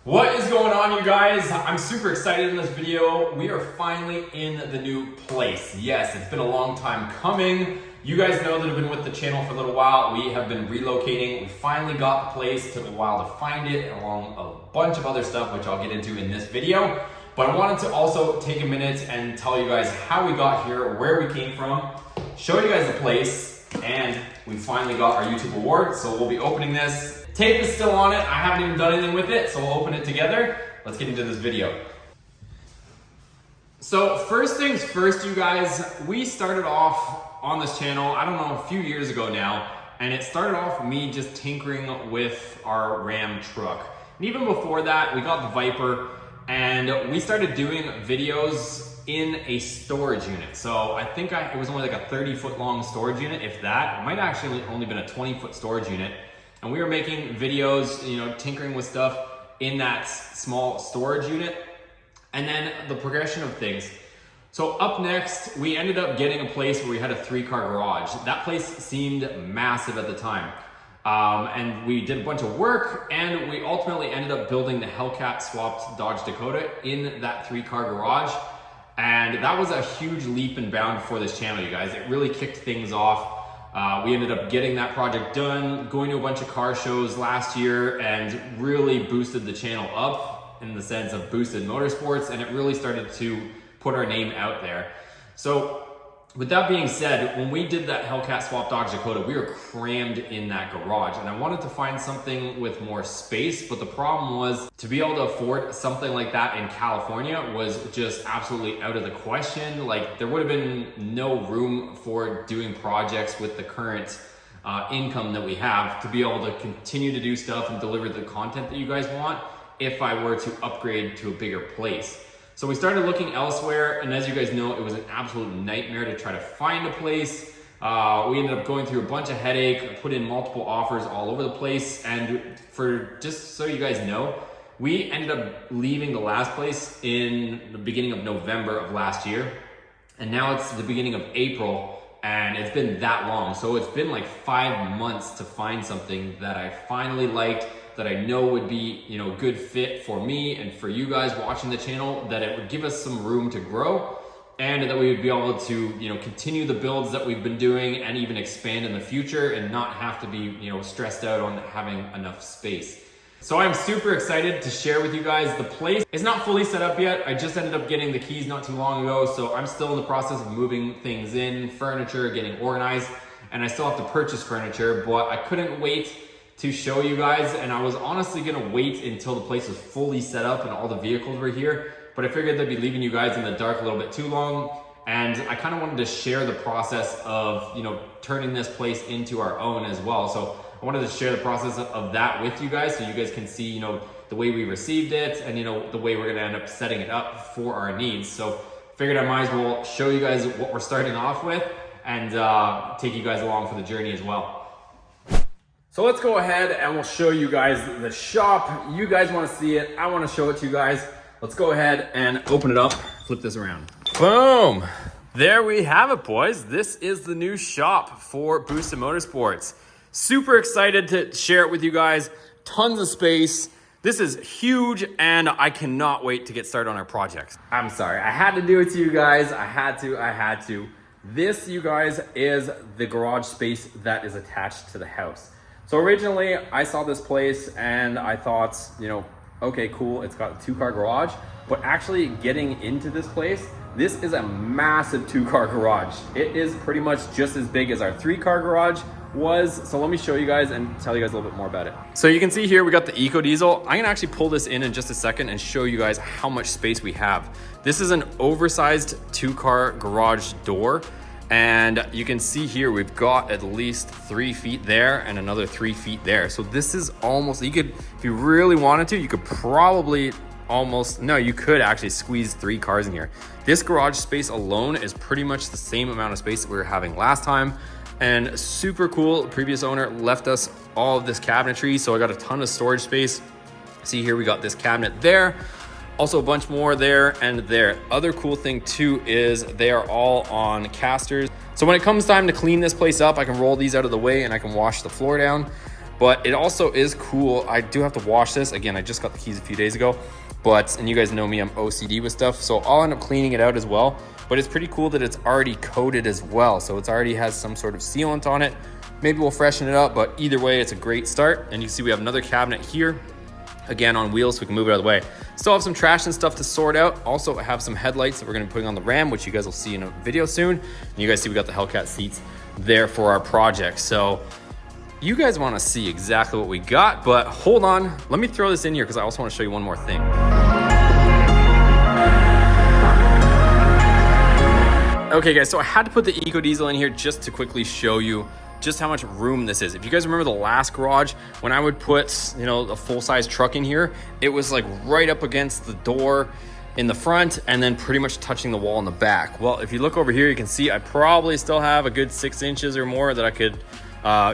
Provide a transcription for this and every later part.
What is going on, you guys? I'm super excited in this video. We are finally in the new place. Yes, it's been a long time coming. You guys know that have been with the channel for a little while. We have been relocating. We finally got the place. Took a while to find it, along a bunch of other stuff, which I'll get into in this video. But I wanted to also take a minute and tell you guys how we got here, where we came from, show you guys the place, and we finally got our YouTube award. So we'll be opening this. Tape is still on it. I haven't even done anything with it, so we'll open it together. Let's get into this video. So first things first, you guys, we started off on this channel, I don't know, a few years ago now, and it started off me just tinkering with our Ram truck. And even before that, we got the Viper, and we started doing videos in a storage unit. So I think it was only like a 30-foot long storage unit, if that. It might actually only been a 20-foot storage unit. And we were making videos, you know, tinkering with stuff in that small storage unit. And then the progression of things. So up next, we ended up getting a place where we had a 3-car garage. That place seemed massive at the time. And we did a bunch of work, and we ultimately ended up building the Hellcat swapped Dodge Dakota in that 3-car garage. And that was a huge leap and bound for this channel, you guys. It really kicked things off. We ended up getting that project done, going to a bunch of car shows last year, and really boosted the channel up in the sense of boosted motorsports, and it really started to put our name out there. So with that being said, when we did that Hellcat swap Dodge Dakota, we were crammed in that garage, and I wanted to find something with more space, but the problem was to be able to afford something like that in California was just absolutely out of the question. Like, there would have been no room for doing projects with the current income that we have to be able to continue to do stuff and deliver the content that you guys want if I were to upgrade to a bigger place. So we started looking elsewhere, and as you guys know, it was an absolute nightmare to try to find a place. We ended up going through a bunch of headache, put in multiple offers all over the place, and for just so you guys know, we ended up leaving the last place in the beginning of November of last year, and now it's the beginning of April, and it's been that long. So it's been like 5 months to find something that I finally liked, that I know would be, you know, a good fit for me and for you guys watching the channel, that it would give us some room to grow, and that we would be able to, you know, continue the builds that we've been doing and even expand in the future and not have to be, you know, stressed out on having enough space. So I'm super excited to share with you guys. The place is not fully set up yet. I just ended up getting the keys not too long ago, so I'm still in the process of moving things in, furniture, getting organized, and I still have to purchase furniture, but I couldn't wait to show you guys, and I was honestly gonna wait until the place was fully set up and all the vehicles were here, but I figured they'd be leaving you guys in the dark a little bit too long, and I kind of wanted to share the process of, you know, turning this place into our own as well. So I wanted to share the process of that with you guys, so you guys can see, you know, the way we received it, and, you know, the way we're gonna end up setting it up for our needs. So figured I might as well show you guys what we're starting off with, and take you guys along for the journey as well. So let's go ahead and we'll show you guys the shop. You guys want to see it. I want to show it to you guys. Let's go ahead and open it up. Flip this around. Boom. There we have it, boys. This is the new shop for Boosted Motorsports. Super excited to share it with you guys. Tons of space. This is huge, and I cannot wait to get started on our projects. I'm sorry. I had to do it to you guys. I had to. This, you guys, is the garage space that is attached to the house. So originally I saw this place and I thought, you know, okay, cool, it's got a 2-car garage, but actually getting into this place, this is a massive 2-car garage. It is pretty much just as big as our 3-car garage was. So let me show you guys and tell you guys a little bit more about it. So you can see here, we got the Eco Diesel. I'm gonna actually pull this in just a second and show you guys how much space we have. This is an oversized 2-car garage door. And you can see here, we've got at least 3 feet there and another 3 feet there. So this is almost, you could, if you really wanted to, you could probably you could actually squeeze 3 cars in here. This garage space alone is pretty much the same amount of space that we were having last time. And super cool, the previous owner left us all of this cabinetry. So I got a ton of storage space. See here, we got this cabinet there. Also a bunch more there and there. Other cool thing too is they are all on casters. So when it comes time to clean this place up, I can roll these out of the way and I can wash the floor down. But it also is cool. I do have to wash this. Again, I just got the keys a few days ago, and you guys know me, I'm OCD with stuff, so I'll end up cleaning it out as well. But it's pretty cool that it's already coated as well. So it's already has some sort of sealant on it. Maybe we'll freshen it up, but either way, it's a great start. And you can see we have another cabinet here, again on wheels, so we can move it out of the way. Still have some trash and stuff to sort out. Also, I have some headlights that we're gonna be putting on the Ram, which you guys will see in a video soon. And you guys see we got the Hellcat seats there for our project. So you guys wanna see exactly what we got, but hold on, let me throw this in here because I also wanna show you one more thing. Okay guys, so I had to put the EcoDiesel in here just to quickly show you just how much room this is. If you guys remember the last garage, when I would put, you know, a full-size truck in here, it was like right up against the door in the front and then pretty much touching the wall in the back. Well, if you look over here, you can see I probably still have a good 6 inches or more that I could,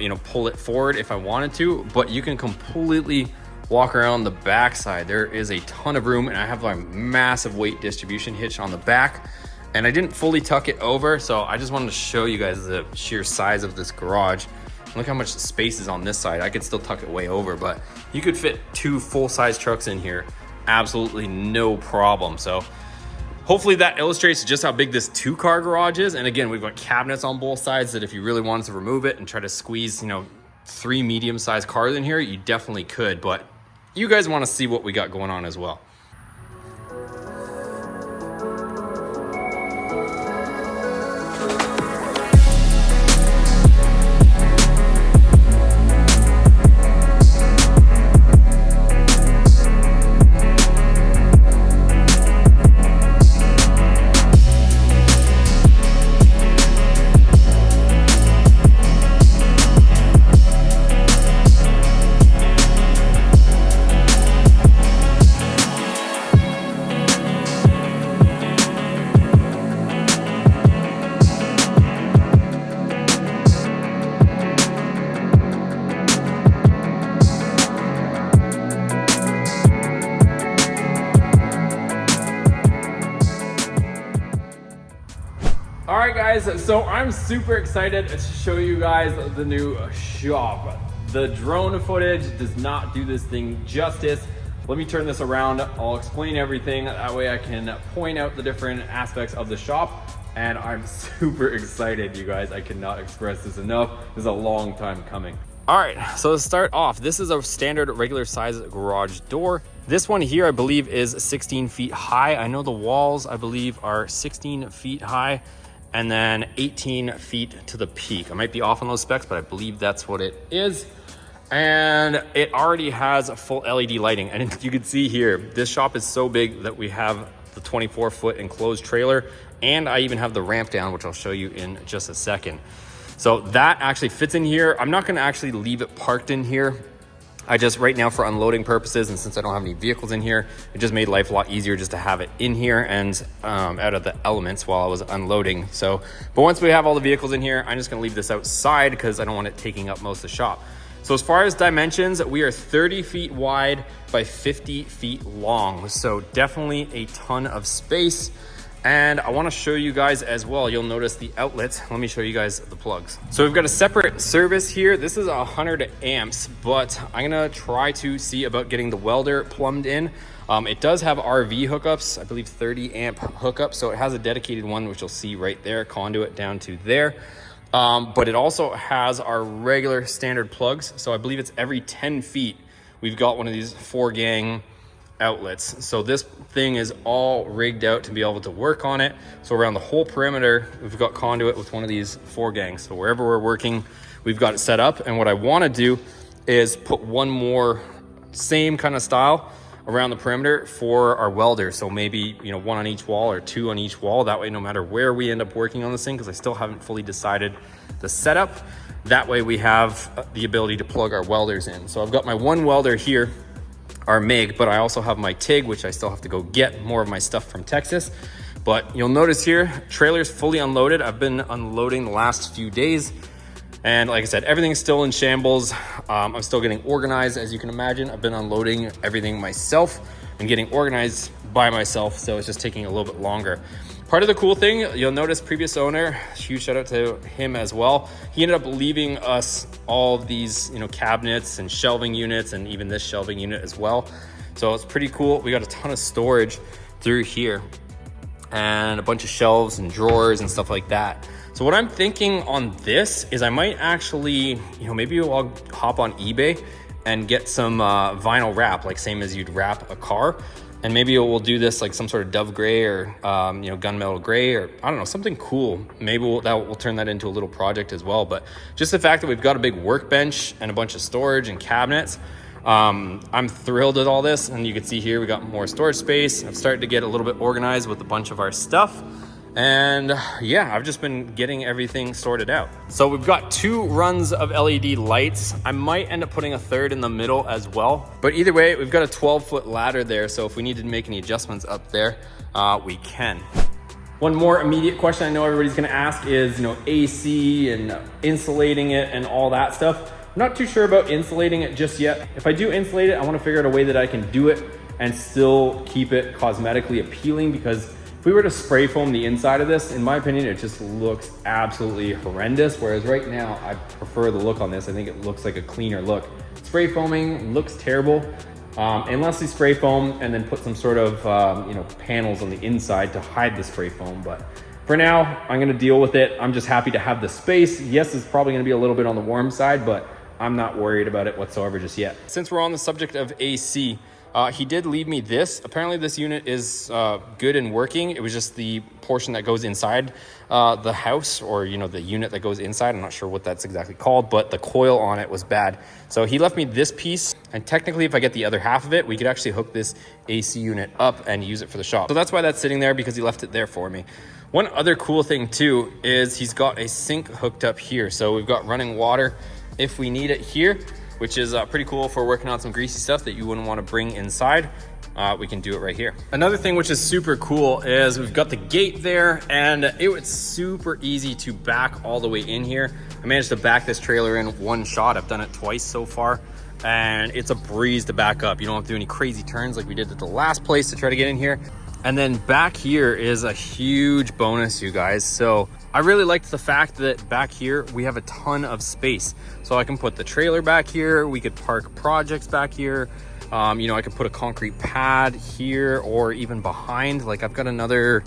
you know, pull it forward if I wanted to, but you can completely walk around the back side. There is a ton of room, and I have a massive weight distribution hitch on the back. And I didn't fully tuck it over, so I just wanted to show you guys the sheer size of this garage. Look how much space is on this side. I could still tuck it way over, but you could fit 2 full-size trucks in here, absolutely no problem. So hopefully that illustrates just how big this 2-car garage is. And again, we've got cabinets on both sides that if you really wanted to remove it and try to squeeze, you know, 3 medium-sized cars in here, you definitely could. But you guys want to see what we got going on as well. All right guys, so I'm super excited to show you guys the new shop. The drone footage does not do this thing justice. Let me turn this around. I'll explain everything. That way I can point out the different aspects of the shop. And I'm super excited, you guys. I cannot express this enough. This is a long time coming. All right, so to start off, this is a standard regular size garage door. This one here, I believe, is 16 feet high. I know the walls, I believe, are 16 feet high and then 18 feet to the peak. I might be off on those specs, but I believe that's what it is. And it already has full LED lighting. And you can see here, this shop is so big that we have the 24-foot enclosed trailer, and I even have the ramp down, which I'll show you in just a second. So that actually fits in here. I'm not gonna actually leave it parked in here. I just, right now for unloading purposes, and since I don't have any vehicles in here, it just made life a lot easier just to have it in here and out of the elements while I was unloading. So, but once we have all the vehicles in here, I'm just gonna leave this outside because I don't want it taking up most of the shop. So as far as dimensions, we are 30 feet wide by 50 feet long. So definitely a ton of space. And I want to show you guys as well. You'll notice the outlets. Let me show you guys the plugs. So we've got a separate service here. This is 100 amps, but I'm gonna try to see about getting the welder plumbed in. It does have RV hookups, I believe 30 amp hookup. So it has a dedicated one, which you'll see right there, conduit down to there. But it also has our regular standard plugs. So I believe it's every 10 feet. We've got one of these 4-gang outlets. So this thing is all rigged out to be able to work on it. So around the whole perimeter, we've got conduit with one of these 4-gangs. So wherever we're working, we've got it set up. And what I want to do is put one more same kind of style around the perimeter for our welder. So maybe, you know, 1 on each wall or 2 on each wall. That way, no matter where we end up working on this thing, because I still haven't fully decided the setup, that way we have the ability to plug our welders in. So I've got my one welder here, our MIG, but I also have my TIG, which I still have to go get more of my stuff from Texas. But you'll notice here, trailer's fully unloaded. I've been unloading the last few days. And like I said, everything's still in shambles. I'm still getting organized, as you can imagine. I've been unloading everything myself and getting organized by myself, so it's just taking a little bit longer. Part of the cool thing, you'll notice previous owner, huge shout out to him as well. He ended up leaving us all of these, cabinets and shelving units, and even this shelving unit as well. So it's pretty cool. We got a ton of storage through here and a bunch of shelves and drawers and stuff like that. So what I'm thinking on this is I might actually, maybe I'll hop on eBay and get some vinyl wrap, like same as you'd wrap a car. And maybe we'll do this like some sort of dove gray or, gunmetal gray, or I don't know, something cool. Maybe we'll turn that into a little project as well. But just the fact that we've got a big workbench and a bunch of storage and cabinets, I'm thrilled with all this. And you can see here, we got more storage space. I've started to get a little bit organized with a bunch of our stuff. And yeah, I've just been getting everything sorted out. So we've got 2 runs of LED lights. I might end up putting a third in the middle as well. But either way, we've got a 12-foot ladder there. So if we needed to make any adjustments up there, we can. One more immediate question I know everybody's gonna ask is, AC and insulating it and all that stuff. I'm not too sure about insulating it just yet. If I do insulate it, I wanna figure out a way that I can do it and still keep it cosmetically appealing, because if we were to spray foam the inside of this, in my opinion, it just looks absolutely horrendous. Whereas right now, I prefer the look on this. I think it looks like a cleaner look. Spray foaming looks terrible, unless you spray foam and then put some sort of, panels on the inside to hide the spray foam. But for now, I'm gonna deal with it. I'm just happy to have the space. Yes, it's probably gonna be a little bit on the warm side, but I'm not worried about it whatsoever just yet. Since we're on the subject of AC, he did leave me this. Apparently this unit is good and working. It was just the portion that goes inside the house, or the unit that goes inside. I'm not sure what that's exactly called, but the coil on it was bad. So he left me this piece, and technically if I get the other half of it, we could actually hook this AC unit up and use it for the shop. So that's why that's sitting there, because he left it there for me. One other cool thing too is he's got a sink hooked up here. So we've got running water if we need it here, which is pretty cool for working on some greasy stuff that you wouldn't want to bring inside. We can do it right here. Another thing which is super cool is we've got the gate there, and it was super easy to back all the way in here. I managed to back this trailer in one shot. I've done it twice so far, and it's a breeze to back up. You don't have to do any crazy turns like we did at the last place to try to get in here. And then back here is a huge bonus, you guys. So I really liked the fact that back here we have a ton of space. So I can put the trailer back here, we could park projects back here. I could put a concrete pad here, or even behind. Like I've got another,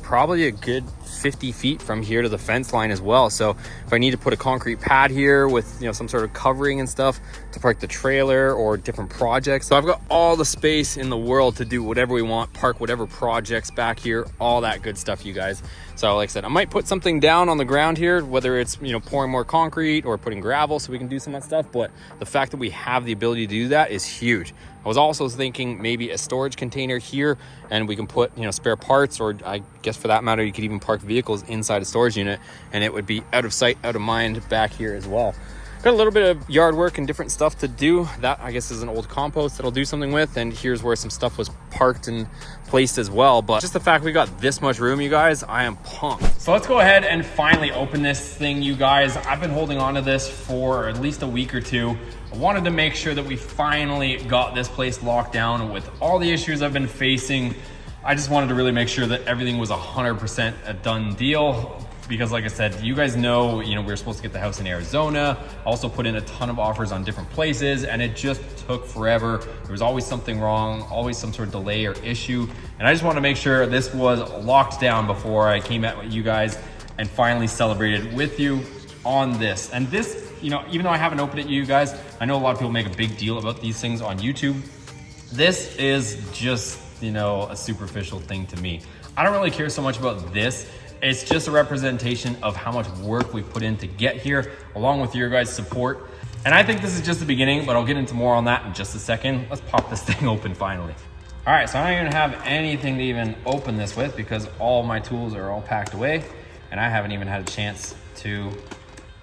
probably a good 50 feet from here to the fence line as well. So if I need to put a concrete pad here with some sort of covering and stuff to park the trailer or different projects. So I've got all the space in the world to do whatever we want, park whatever projects back here, all that good stuff, you guys. So like I said, I might put something down on the ground here, whether it's pouring more concrete or putting gravel so we can do some of that stuff. But the fact that we have the ability to do that is huge. I was also thinking maybe a storage container here, and we can put spare parts, or I guess for that matter you could even park vehicles inside a storage unit, and it would be out of sight, out of mind back here as well. Got a little bit of yard work and different stuff to do. That I guess is an old compost that I'll do something with, and here's where some stuff was parked and placed as well. But just the fact we got this much room, you guys, I am pumped. So let's go ahead and finally open this thing, you guys. I've been holding on to this for at least a week or two. I wanted to make sure that we finally got this place locked down. With all the issues I've been facing, I just wanted to really make sure that everything was 100% a done deal. Because like I said, you guys know, we were supposed to get the house in Arizona. Also put in a ton of offers on different places, and it just took forever. There was always something wrong, always some sort of delay or issue. And I just want to make sure this was locked down before I came at you guys and finally celebrated with you on this. And this, even though I haven't opened it, you guys, I know a lot of people make a big deal about these things on YouTube. This is just, a superficial thing to me. I don't really care so much about this. It's just a representation of how much work we put in to get here, along with your guys' support. And I think this is just the beginning, but I'll get into more on that in just a second. Let's pop this thing open finally. All right, so I don't even have anything to even open this with, because all my tools are all packed away, and I haven't even had a chance to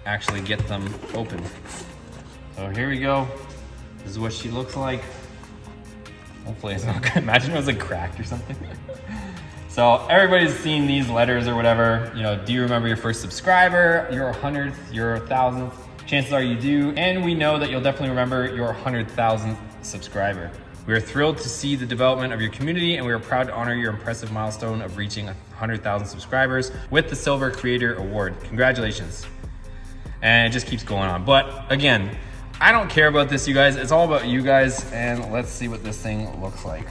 actually get them open. So here we go. This is what she looks like. Hopefully it's not good. Imagine it was like cracked or something. So everybody's seen these letters or whatever. Do you remember your first subscriber, your 100th, your 1,000th? Chances are you do. And we know that you'll definitely remember your 100,000th subscriber. We are thrilled to see the development of your community, and we are proud to honor your impressive milestone of reaching 100,000 subscribers with the Silver Creator Award. Congratulations. And it just keeps going on. But again, I don't care about this, you guys. It's all about you guys, and let's see what this thing looks like.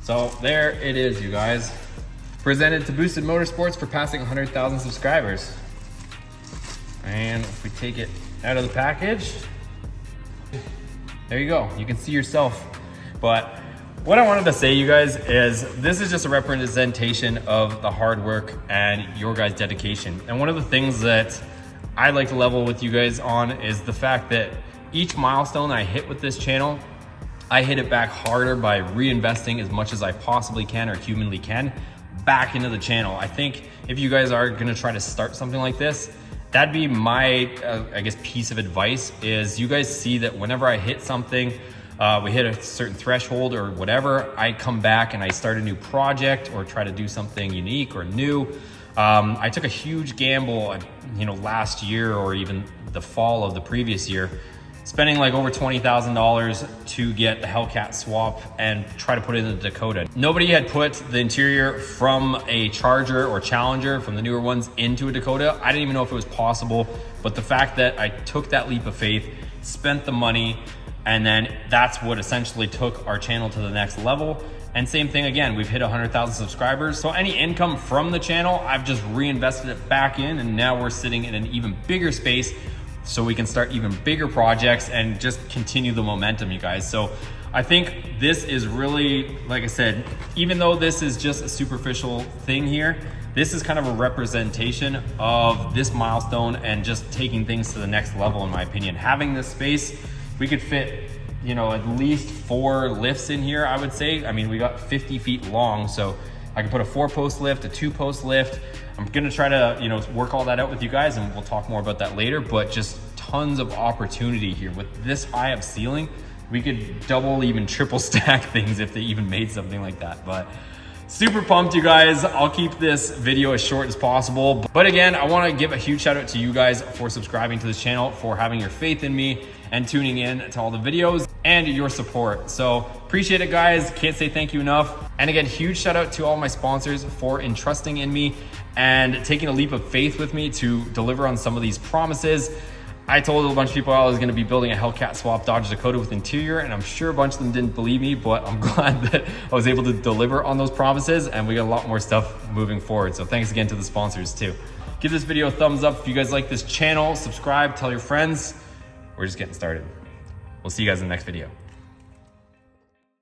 So there it is, you guys. Presented to Boosted Motorsports for passing 100,000 subscribers. And if we take it out of the package, there you go. You can see yourself. But what I wanted to say, you guys, is this is just a representation of the hard work and your guys' dedication. And one of the things that I like to level with you guys on is the fact that each milestone I hit with this channel, I hit it back harder by reinvesting as much as I possibly can or humanly can back into the channel. I think if you guys are gonna try to start something like this, that'd be my, I guess, piece of advice is you guys see that whenever I hit something, we hit a certain threshold or whatever, I come back and I start a new project or try to do something unique or new. I took a huge gamble, last year or even the fall of the previous year, spending like over $20,000 to get the Hellcat swap and try to put it in the Dakota. Nobody had put the interior from a Charger or Challenger, from the newer ones, into a Dakota. I didn't even know if it was possible, but the fact that I took that leap of faith, spent the money, and then that's what essentially took our channel to the next level. And same thing again, we've hit 100,000 subscribers. So any income from the channel, I've just reinvested it back in, and now we're sitting in an even bigger space so we can start even bigger projects and just continue the momentum, you guys. So I think this is really, like I said, even though this is just a superficial thing here, this is kind of a representation of this milestone and just taking things to the next level, in my opinion. Having this space, we could fit, at least 4 lifts in here, I would say. I mean, we got 50 feet long, so I can put a 4-post lift, a 2-post lift. I'm gonna try to, work all that out with you guys, and we'll talk more about that later, but just tons of opportunity here. With this high of ceiling, we could double, even triple stack things if they even made something like that. But super pumped, you guys. I'll keep this video as short as possible. But again, I wanna give a huge shout out to you guys for subscribing to this channel, for having your faith in me and tuning in to all the videos and your support. So appreciate it, guys. Can't say thank you enough. And again, huge shout out to all my sponsors for entrusting in me and taking a leap of faith with me to deliver on some of these promises. I told a bunch of people I was gonna be building a Hellcat swap Dodge Dakota with interior, and I'm sure a bunch of them didn't believe me, but I'm glad that I was able to deliver on those promises, and we got a lot more stuff moving forward. So thanks again to the sponsors too. Give this video a thumbs up if you guys like this channel, subscribe, tell your friends. We're just getting started. We'll see you guys in the next video.